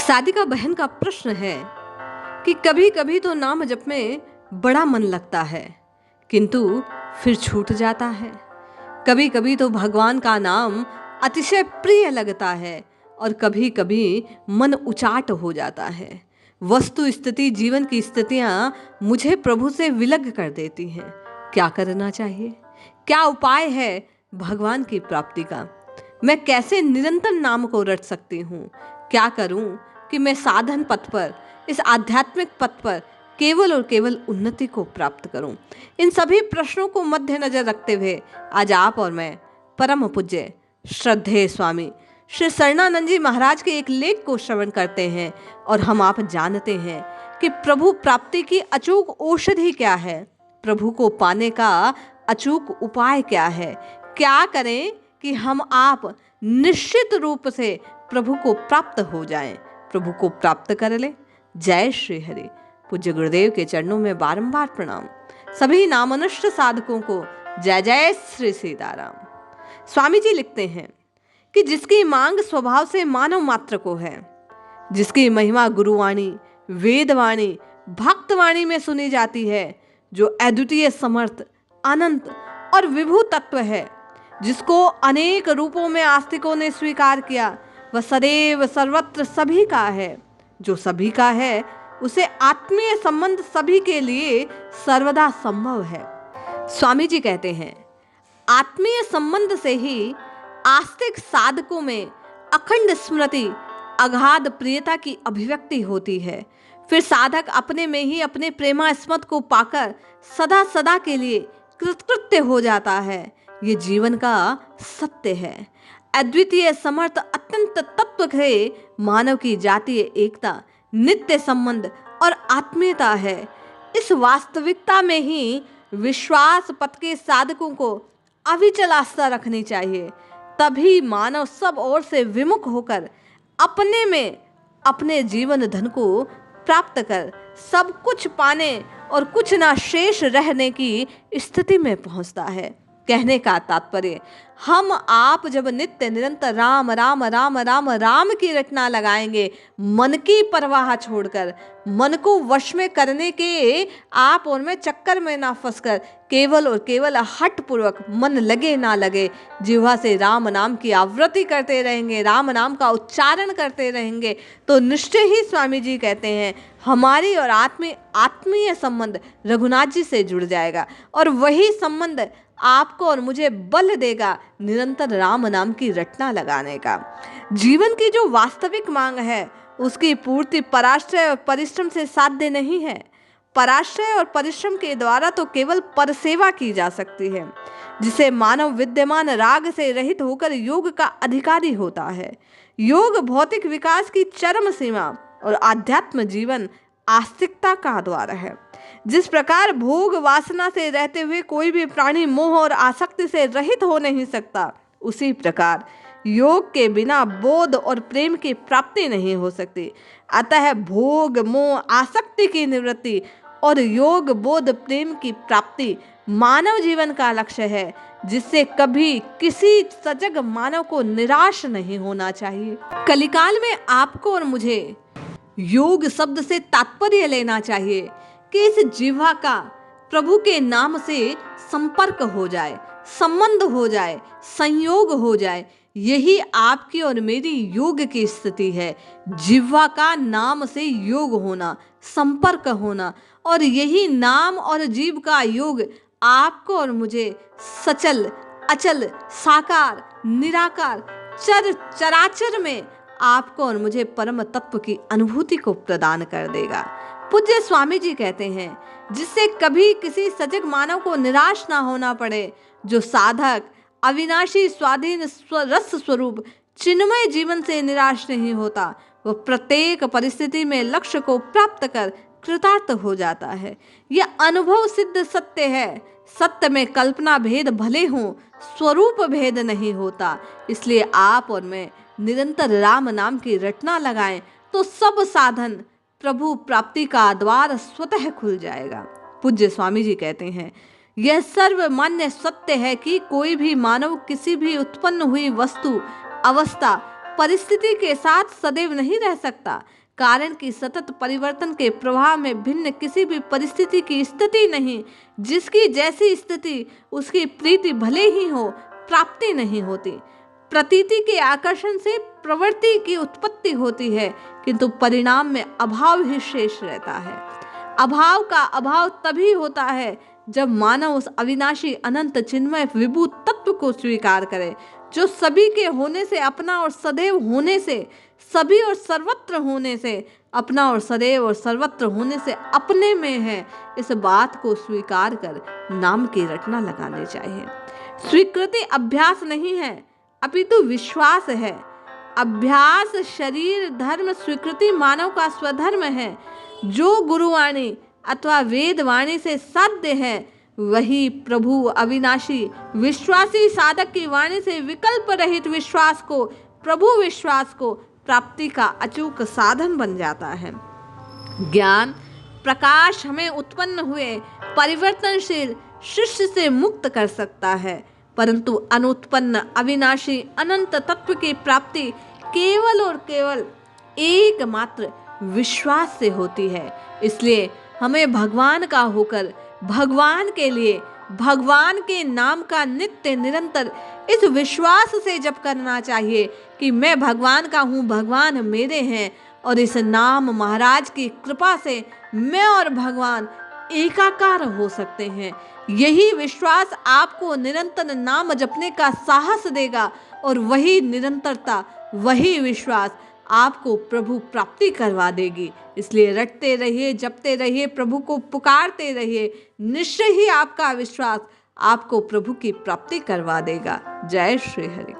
सादिका बहन का प्रश्न है कि कभी कभी तो नाम जप में बड़ा मन लगता है, किंतु फिर छूट जाता है। कभी कभी तो भगवान का नाम अतिशय प्रिय लगता है और कभी कभी मन उचाट हो जाता है। वस्तु स्थिति, जीवन की स्थितियां मुझे प्रभु से विलग कर देती हैं। क्या करना चाहिए? क्या उपाय है भगवान की प्राप्ति का? मैं कैसे निरंतर नाम को रट सकती हूँ? क्या करूं कि मैं साधन पथ पर, इस आध्यात्मिक पथ पर केवल और केवल उन्नति को प्राप्त करूं? इन सभी प्रश्नों को मद्देनजर रखते हुए आज आप और मैं परम पूज्य श्रद्धेय स्वामी श्री शरणानंद जी महाराज के एक लेख को श्रवण करते हैं और हम आप जानते हैं कि प्रभु प्राप्ति की अचूक औषधि क्या है, प्रभु को पाने का अचूक उपाय क्या है। क्या करें कि हम आप निश्चित रूप से प्रभु को प्राप्त हो जाएं, प्रभु को प्राप्त कर ले। जय श्री हरि। पूज्य गुरुदेव के चरणों में बारंबार प्रणाम। सभी नामनिष्ठ साधकों को जय जय श्री सीताराम। स्वामी जी लिखते हैं कि जिसकी मांग स्वभाव से मानव मात्र को है, जिसकी महिमा गुरुवाणी, वेदवाणी, भक्तवाणी में सुनी जाती है, जो अद्वितीय समर्थ, अनंत और विभु तत्व है, जिसको अनेक रूपों में आस्तिकों ने स्वीकार किया, वह सदैव सर्वत्र सभी का है। जो सभी का है उसे आत्मीय संबंध सभी के लिए सर्वदा संभव है। स्वामी जी कहते हैं, आत्मीय संबंध से ही आस्तिक साधकों में अखंड स्मृति, अगाध प्रियता की अभिव्यक्ति होती है। फिर साधक अपने में ही अपने प्रेमास्पद को पाकर सदा सदा के लिए कृतकृत्य हो जाता है। ये जीवन का सत्य है। अद्वितीय समर्थ अत्यंत तत्व है मानव की जातीय एकता, नित्य संबंध और आत्मीयता है। इस वास्तविकता में ही विश्वास पथ के साधकों को अविचल आस्था रखनी चाहिए। तभी मानव सब ओर से विमुख होकर अपने में अपने जीवन धन को प्राप्त कर सब कुछ पाने और कुछ ना शेष रहने की स्थिति में पहुंचता है। कहने का तात्पर्य, हम आप जब नित्य निरंतर राम राम राम राम राम की रटना लगाएंगे, मन की परवाह छोड़कर, मन को वश में करने के आप और मैं चक्कर में ना फंसकर केवल और केवल हठ पूर्वक, मन लगे ना लगे, जिह्वा से राम नाम की आवृत्ति करते रहेंगे, राम नाम का उच्चारण करते रहेंगे, तो निश्चय ही स्वामी जी कहते हैं हमारी और आत्मीय संबंध रघुनाथ जी से जुड़ जाएगा और वही संबंध आपको और मुझे बल देगा निरंतर राम नाम की रटना लगाने का। जीवन की जो वास्तविक मांग है उसकी पूर्ति पराश्रय और परिश्रम से साध्य नहीं है। पराश्रय और परिश्रम के द्वारा तो केवल परसेवा की जा सकती है, जिसे मानव विद्यमान राग से रहित होकर योग का अधिकारी होता है। योग भौतिक विकास की चरम सीमा और आध्यात्म जीवन आस्तिकता का द्वार है। जिस प्रकार भोग वासना से रहते हुए कोई भी प्राणी मोह और आसक्ति से रहित हो नहीं सकता, उसी प्रकार योग के बिना बोध और प्रेम की प्राप्ति नहीं हो सकती। अतः भोग मोह आसक्ति की निवृत्ति और योग बोध प्रेम की प्राप्ति मानव जीवन का लक्ष्य है, जिससे कभी किसी सजग मानव को निराश नहीं होना चाहिए। कलिकाल में आपको और मुझे योग शब्द से तात्पर्य लेना चाहिए कि इस जिह्वा का प्रभु के नाम से संपर्क हो जाए, संबंध हो जाए, संयोग हो जाए। यही आपकी और मेरी योग की स्थिति है। जिह्वा का नाम से योग होना, संपर्क होना, और यही नाम और जीव का योग आपको और मुझे सचल, अचल, साकार, निराकार, चराचर में आपको और मुझे परम तत्व की अनुभूति को प्रदान कर देगा। पूज्य स्वामी जी कहते हैं, जिससे कभी किसी सजग मानव को निराश ना होना पड़े। जो साधक अविनाशी स्वाधीन रस स्वरूप चिन्मय जीवन से निराश नहीं होता, वह प्रत्येक परिस्थिति में लक्ष्य को प्राप्त कर कृतार्थ हो जाता है। यह अनुभव सिद्ध सत्य है। सत्य में कल्पना भेद भले हों, स्वरूप भेद नहीं होता। इसलिए आप और मैं निरंतर राम नाम की रटना लगाएं तो सब साधन प्रभु प्राप्ति का द्वार स्वतः खुल जाएगा। पूज्य स्वामी जी कहते हैं, यह सर्वमान्य सत्य है कि कोई भी मानव किसी भी उत्पन्न हुई वस्तु, अवस्था, परिस्थिति के साथ सदैव नहीं रह सकता, कारण कि सतत परिवर्तन के प्रभाव में भिन्न किसी भी परिस्थिति की स्थिति नहीं। जिसकी जैसी स्थिति उसकी प्रीति भले ही हो, प्राप्ति नहीं होती। प्रतीति के आकर्षण से प्रवृत्ति की उत्पत्ति होती है, किंतु परिणाम में अभाव ही शेष रहता है। अभाव का अभाव तभी होता है जब मानव उस अविनाशी अनंत चिन्मय विभू तत्व को स्वीकार करे, जो सभी के होने से अपना और सदैव होने से, सभी और सर्वत्र होने से अपना और सदैव और सर्वत्र होने से अपने में है। इस बात को स्वीकार कर नाम की रटना लगानी चाहिए। स्वीकृति अभ्यास नहीं है, अपितु विश्वास है। अभ्यास शरीर धर्म, स्वीकृति मानव का स्वधर्म है। जो गुरुवाणी अथवा वेदवाणी से साध्य है, वही प्रभु अविनाशी विश्वासी साधक की वाणी से विकल्प रहित विश्वास को, प्रभु विश्वास को प्राप्ति का अचूक साधन बन जाता है। ज्ञान प्रकाश हमें उत्पन्न हुए परिवर्तनशील शिष्य से मुक्त कर सकता है, परंतु अनुत्पन्न अविनाशी अनंत तत्व की प्राप्ति केवल और केवल एकमात्र विश्वास से होती है। इसलिए हमें भगवान का होकर भगवान के लिए, भगवान के नाम का नित्य निरंतर इस विश्वास से जप करना चाहिए कि मैं भगवान का हूँ, भगवान मेरे हैं, और इस नाम महाराज की कृपा से मैं और भगवान एकाकार हो सकते हैं। यही विश्वास आपको निरंतर नाम जपने का साहस देगा, और वही निरंतरता, वही विश्वास आपको प्रभु प्राप्ति करवा देगी। इसलिए रटते रहिए, जपते रहिए, प्रभु को पुकारते रहिए। निश्चय ही आपका विश्वास आपको प्रभु की प्राप्ति करवा देगा। जय श्री हरि।